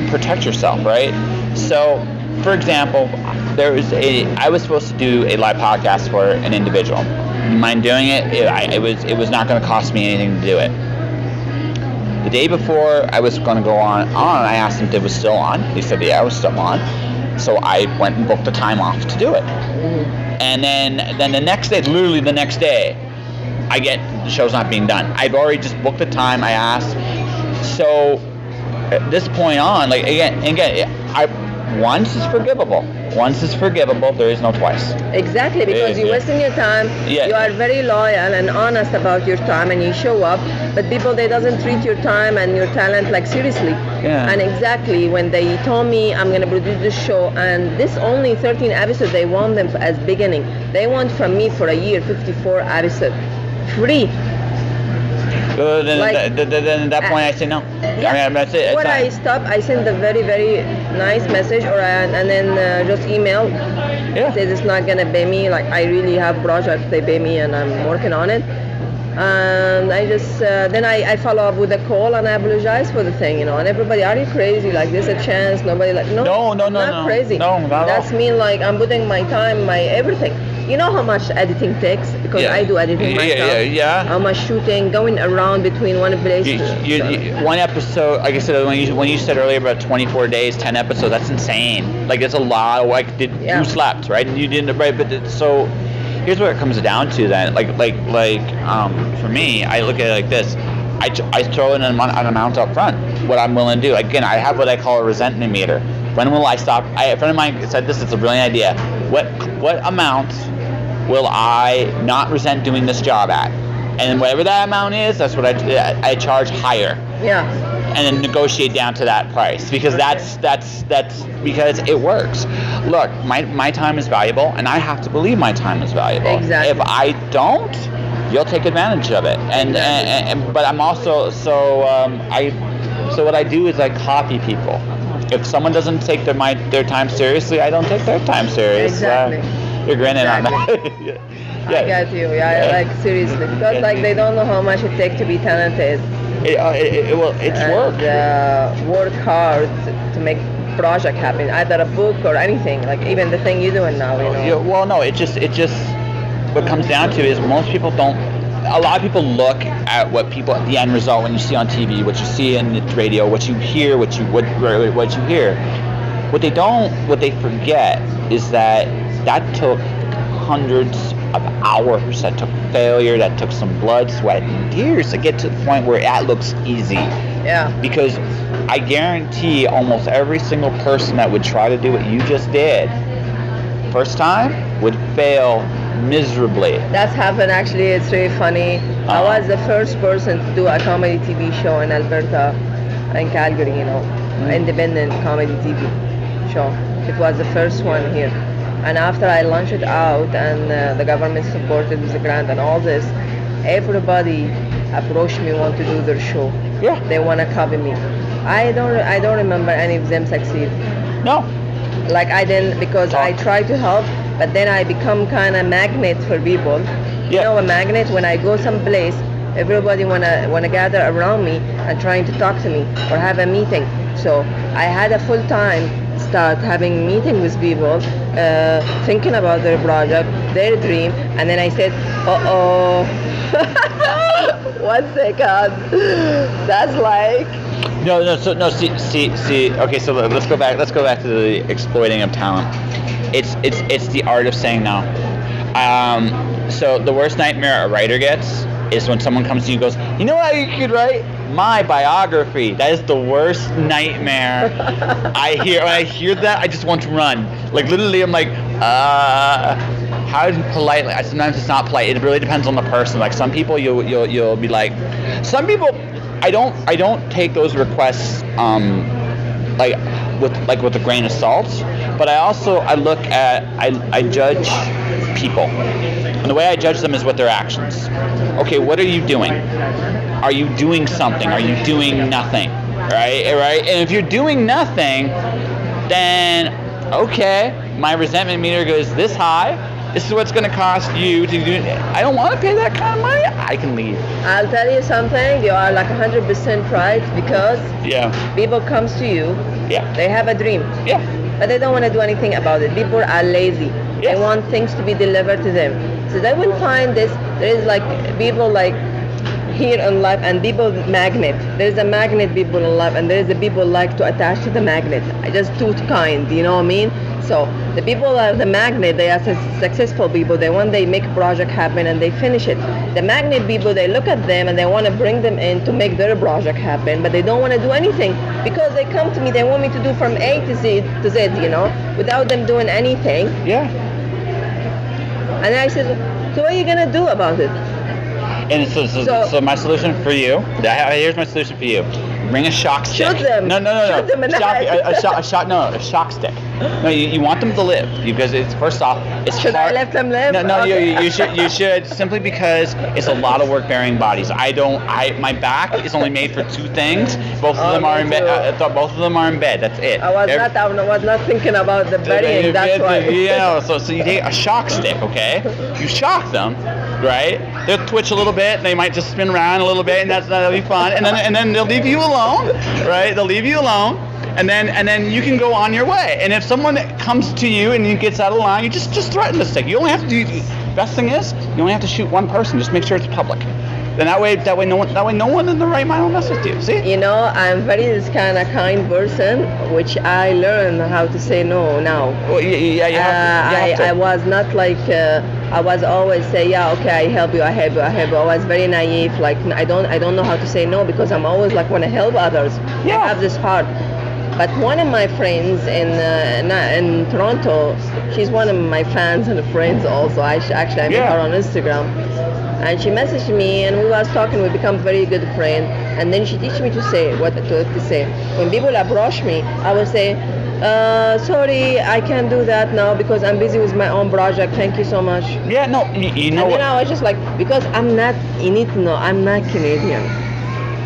protect yourself, right? So, for example, I was supposed to do a live podcast for an individual. You mind doing it? It was not going to cost me anything to do it. the day before I was going to go on, I asked him if it was still on. He said, yeah, it was still on. So I went and booked the time off to do it. And then the next day, literally the next day, I get the show's not being done. I've already just booked the time. I asked. So at this point on, like again, once is forgivable. Once is forgivable. There is no twice. Exactly, because you're wasting your time. Yeah. You are very loyal and honest about your time, and you show up. But people, they doesn't treat your time and your talent like seriously. Yeah. And exactly when they told me I'm gonna produce this show, and this only 13 episodes, they want them as beginning. They want from me for a year 54 episodes, free. Then at that point I say no. Yeah. I mean, that's it. When I stop, I send a very, very nice message, and then just email. Yeah. Says it's not gonna pay me. Like I really have projects they pay me, and I'm working on it. And I just then I follow up with a call and I apologize for the thing, you know. And everybody, are you crazy? Like there's a chance? Nobody like no, not crazy. No, not at all. That's me. Like I'm putting my time, my everything. You know how much editing takes because I do editing myself. Yeah. How much shooting, going around between one place. One episode, like I said, when you said earlier about 24 days, 10 episodes, that's insane. Like it's a lot of like you slept, right? And you didn't, right? But so here's what it comes down to then. Like for me, I look at it like this. I throw in an amount up front, what I'm willing to do. Again, I have what I call a resentment meter. When will I stop? A friend of mine said this, it's a brilliant idea. What amount will I not resent doing this job at? And whatever that amount is, that's what I charge higher. Yeah. And then negotiate down to that price because that's because it works. Look, my time is valuable, and I have to believe my time is valuable. Exactly. If I don't, you'll take advantage of it. And but I'm also so what I do is I copy people. If someone doesn't take their time seriously, I don't take their time serious. Exactly. You're grinning on that. Yeah. I got you. Yeah, like seriously, because like they don't know how much it takes to be talented. It's work. Work hard to make project happen, either a book or anything. Like even the thing you're doing now, you know. Yeah, well, no, it just what comes down to is most people don't. A lot of people look at the end result when you see on TV, what you see in the radio, what you hear, what you hear. What they forget is that took hundreds of hours, that took failure, that took some blood, sweat, and tears to get to the point where that looks easy. Yeah. Because I guarantee almost every single person that would try to do what you just did, first time, would fail miserably. That's happened actually. It's really funny. I was the first person to do a comedy TV show in Alberta, in Calgary, you know, independent comedy TV show. It was the first one here. And after I launched it out and the government supported with the grant and all this, everybody approached me, want to do their show. Yeah. They want to copy me. I don't remember any of them succeed. No. Like I didn't, because I tried to help, but then I become kind of magnet for people. Yeah. You know, a magnet. When I go someplace, everybody wanna gather around me and trying to talk to me or have a meeting. So I had a full time start having meeting with people, thinking about their project, their dream, and then I said, uh-oh. 1 second. That's like. See. Okay, so let's go back to the exploiting of talent. It's the art of saying no. So the worst nightmare a writer gets is when someone comes to you and goes, you know what you could write? My biography. That is the worst nightmare. When I hear that, I just want to run. Like literally, I'm like, how politely? Sometimes it's not polite. It really depends on the person. Like some people, you'll be like, some people. I don't take those requests with a grain of salt, but I look at I judge people, and the way I judge them is with their actions. Okay, what are you doing? Are you doing something? Are you doing nothing? Right? And if you're doing nothing, then okay, my resentment meter goes this high. This is what's going to cost you to do. I don't want to pay that kind of money. I can leave. I'll tell you something. You are like 100% right, because people comes to you. Yeah. They have a dream. Yeah. But they don't want to do anything about it. People are lazy. Yes. They want things to be delivered to them. So they will find this. There is like people like here in life, and people magnet. There's a magnet people in life, and there's the people like to attach to the magnet. Just two kind, you know what I mean? So the people are the magnet. They are successful people. They want they make a project happen and they finish it. The magnet people, they look at them and they want to bring them in to make their project happen, but they don't want to do anything because they come to me. They want me to do from A to Z, you know, without them doing anything. Yeah. And I said, so what are you gonna do about it? And so my solution for you, here's my solution for you. Bring a shock stick. Shoot them. No. Shoot them in the head. A shock stick. No, you want them to live because it's first off, it's Should hard. I let them live? No, Okay. you should simply because it's a lot of work bearing bodies. My back is only made for two things. Both of them are in bed. Both of them are in bed. That's it. I was not thinking about the burying. That's why. Yeah. So you take a shock stick, okay? You shock them, right? They'll twitch a little bit. They might just spin around a little bit, and that'll be fun. And then they'll leave you alone, right? They'll leave you alone. And then you can go on your way. And if someone comes to you and you gets out of line, you just threaten the stick. You only have to do. Best thing is you only have to shoot one person. Just make sure it's public. Then that way no one in the right mind will mess with you. See? You know, I'm very this kind of kind person, which I learned how to say no now. Well, yeah, you have to. I was not like I was always say yeah, okay, I help you. I was very naive. Like I don't know how to say no because I'm always like want to help others. Yeah. I have this heart. But one of my friends in Toronto, she's one of my fans and friends also. I met her on Instagram, and she messaged me, and we was talking. We become very good friends, and then she teach me to say what to say. When people approach me, I will say, sorry, I can't do that now because I'm busy with my own project. Thank you so much. Yeah, no, you know and what? then I was just like, because I'm not. You need to know, I'm not Canadian.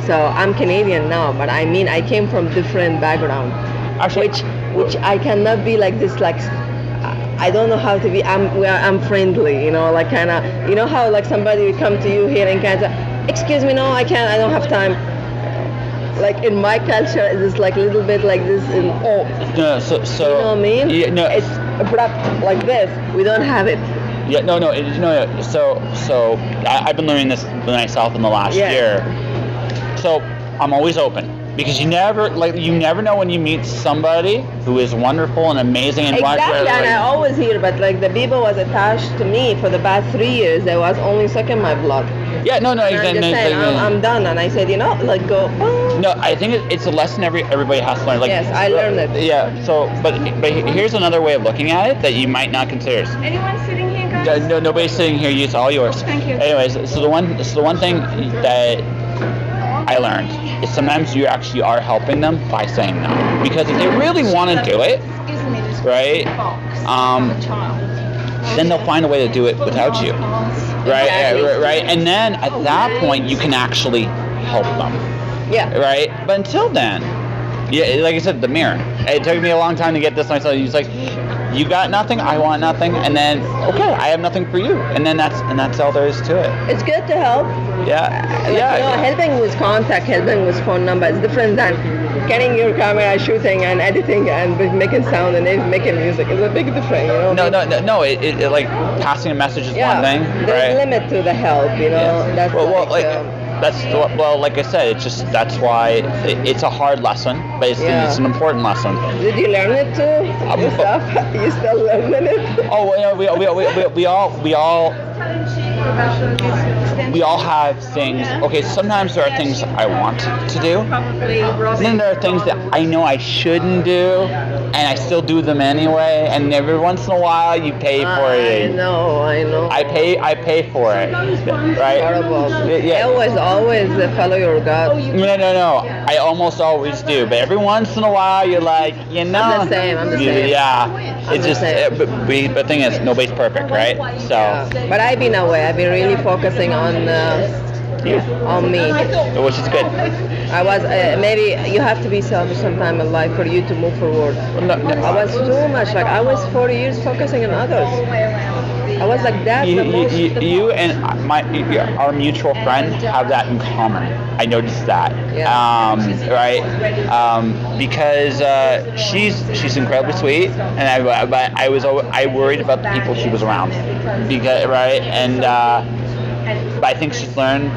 So I'm Canadian now, but I mean I came from different background, Actually, which I cannot be like this. Like I don't know how to be. I'm friendly, you know, like kind of, you know how like somebody will come to you here in Canada, excuse me, no, I can't, I don't have time. Like in my culture, it's like a little bit like this. No, so you know what I mean? Yeah, no. It's abrupt like this. We don't have it. Yeah, no. So I've been learning this myself in the last year. So I'm always open because you never know when you meet somebody who is wonderful and amazing and exactly. And I always hear, but like the people was attached to me for the past 3 years. They was only sucking my blood. Yeah, no, and I'm just saying, I'm done. And I said, you know, like go. No, I think it's a lesson everybody has to learn. Like, yes, I learned it. Yeah. So, but here's another way of looking at it that you might not consider. Anyone sitting here, guys? No, nobody's sitting here. It's all yours. Thank you. Anyways, so the one thing that I learned is sometimes you actually are helping them by saying no, because if they really want to do it, right? Then they'll find a way to do it without you, right? Exactly. Right? And then at that point, you can actually help them. Yeah. Right? But until then, yeah, like I said, the mirror. It took me a long time to get this myself. He's like, you got nothing, I want nothing, and then okay, I have nothing for you, and then that's all there is to it. It's good to help. Yeah. You know, helping with contact, helping with phone number is different than getting your camera, shooting and editing and making sound and making music. It's a big difference, you know. No. It like passing a message is one thing, there's right? limit to the help, you know. Yeah. That's like I said, it's just that's why it's a hard lesson, but it's an important lesson. Did you learn it too? Yourself? You still learning it? Oh, you know, we all have things. Okay, sometimes there are things I want to do, and then there are things that I know I shouldn't do, and I still do them anyway. And every once in a while, you pay for it. I know. I pay for it, right? Horrible. Yeah. Always follow your gut. No. I almost always do, but every once in a while, you're like, you know. I'm the same. Yeah. It's just, but the thing is, nobody's perfect, right? So. Yeah. But I've been away. I've been really focusing on me, which is good. I was maybe you have to be selfish sometime in life for you to move forward. I was too much like I was 4 years focusing on others. I was like that. You and our mutual friend have that in common. I noticed that. Yeah. Right. Because she's incredibly sweet, and I worried about the people she was around. Because but I think she's learned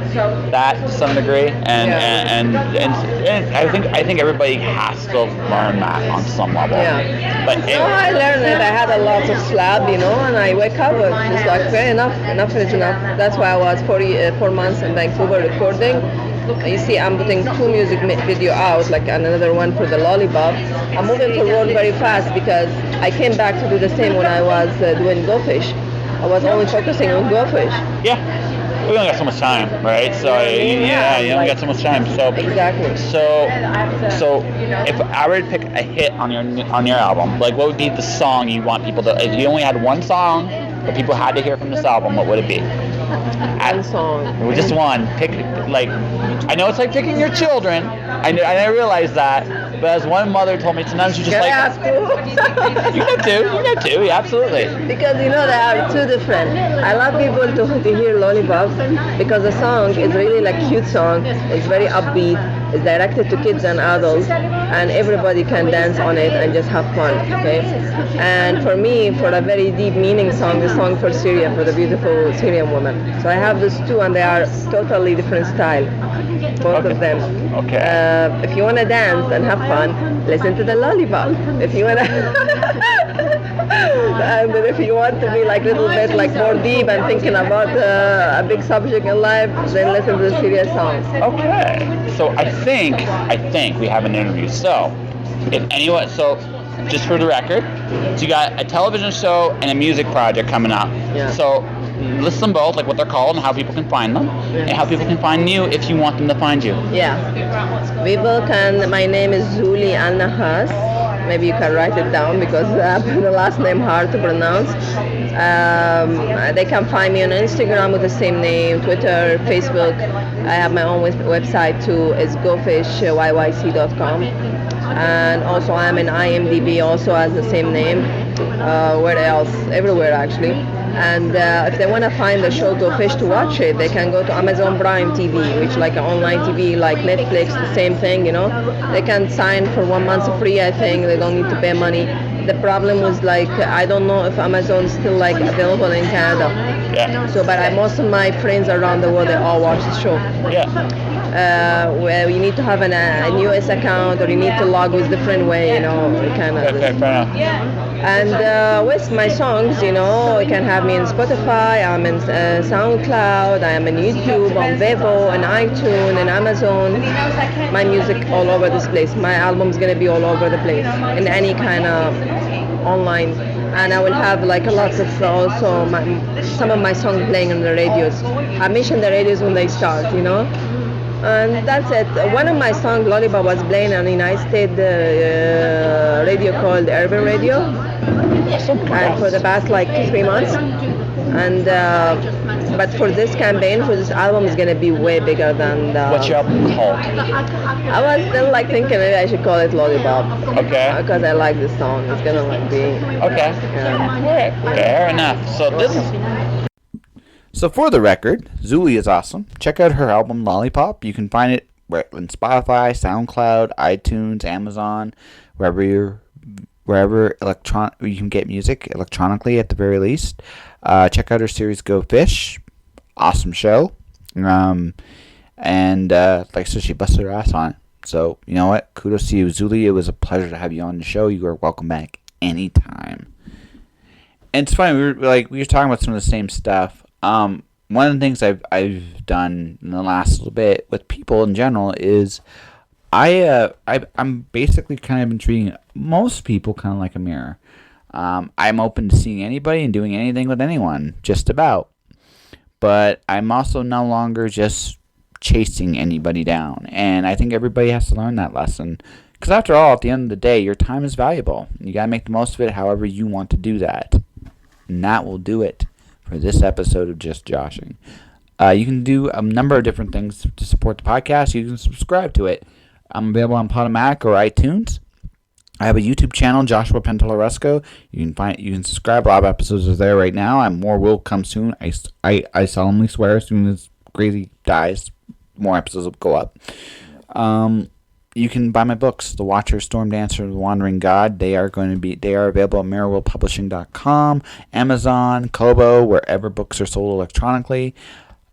that to some degree, and I think everybody has to learn that on some level. Yeah. But No, I learned it. I had a lot of slab, and I wake up with just like, okay, enough is enough. That's why I was 4 months in Vancouver recording. You see, I'm putting 2 music video out, like another one for the Lollipop. I'm moving forward very fast because I came back to do the same when I was doing Go Fish. I was only focusing on Go Fish. Yeah. We only got so much time, right? So you only got so much time. So exactly. So if I were to pick a hit on your album, like what would be the song you want people to? If you only had one song that people had to hear from this album, what would it be? One song. Just one. Pick like. I know it's like picking your children. I realize that. But as one mother told me, sometimes you just Can like. I ask who? You know too. Yeah, absolutely. Because they are two different. I love people to hear Lollipops because the song is really like cute song. It's very upbeat. It's directed to kids and adults, and everybody can dance on it and just have fun. Okay. And for me, for a very deep meaning song, the song for Syria, for the beautiful Syrian woman. So I have those two, and they are totally different style, both of them. Okay. If you want to dance and have fun, listen to the Lollipop. If you want to, and if you want to be like a little bit like more deep and thinking about a big subject in life, then listen to the serious songs. Okay. So I think we have an interview. So just for the record, so you got a television show and a music project coming up. Yeah. So list them both, like what they're called and how people can find them, and how people can find you if you want them to find you. Yeah. People can. My name is Zulie Alnahas. Maybe you can write it down because the last name hard to pronounce. They can find me on Instagram with the same name, Twitter, Facebook. I have my own website too. It's gofishyyc.com. And also I'm in IMDb also as the same name. Where else? Everywhere actually. And if they want to find the show Go Fish to watch it, they can go to Amazon Prime TV, which like an online TV like Netflix, the same thing, They can sign for 1 month free, I think. They don't need to pay money. The problem was like, I don't know if Amazon is still like available in Canada. Yeah. So, but most of my friends around the world, they all watch the show. Yeah. Where you need to have an US account or you need to log with different way, kind of. Okay, fair enough. And with my songs, you can have me in Spotify, I'm in SoundCloud, I am in YouTube, on Vevo, on iTunes, and Amazon. My music all over this place. My album's gonna be all over the place in any kind of online. And I will have like a lot of also some of my songs playing on the radios. I mentioned the radios when they start, And that's it. One of my songs, Lollipop, was playing on the United States radio called Urban Radio, and for the past like 3 months. And but for this campaign, for this album, is gonna be way bigger than the. What's your album called? I was still like thinking maybe I should call it Lollipop. Okay. Because I like this song. It's gonna like be. Okay. Fair enough. So this is. So for the record, Zulie is awesome. Check out her album Lollipop. You can find it on Spotify, SoundCloud, iTunes, Amazon, wherever you can get music electronically at the very least. Check out her series Go Fish. Awesome show. Like I said, she busted her ass on it. So, you know what? Kudos to you, Zulie. It was a pleasure to have you on the show. You are welcome back anytime. And it's funny, we were talking about some of the same stuff. One of the things I've done in the last little bit with people in general is I'm basically kind of been treating most people kind of like a mirror. I'm open to seeing anybody and doing anything with anyone, just about. But I'm also no longer just chasing anybody down. And I think everybody has to learn that lesson. Because after all, at the end of the day, your time is valuable. You got to make the most of it however you want to do that. And that will do it for this episode of Just Joshing. You can do a number of different things to support the podcast. You can subscribe to it. I'm available on Podomatic or iTunes. I have a YouTube channel, Joshua Pentolaresco. You can subscribe. A lot of episodes are there right now, and more will come soon. I solemnly swear, as soon as Crazy dies, more episodes will go up. You can buy my books, The Watcher, Storm Dancer, The Wandering God. They are available at MarrowillPublishing.com, Amazon, Kobo, wherever books are sold electronically.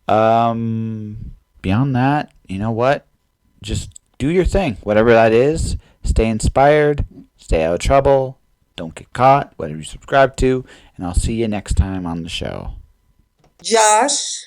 Beyond that, you know what? Just do your thing, whatever that is. Stay inspired, stay out of trouble, don't get caught, whatever you subscribe to, and I'll see you next time on the show. Josh.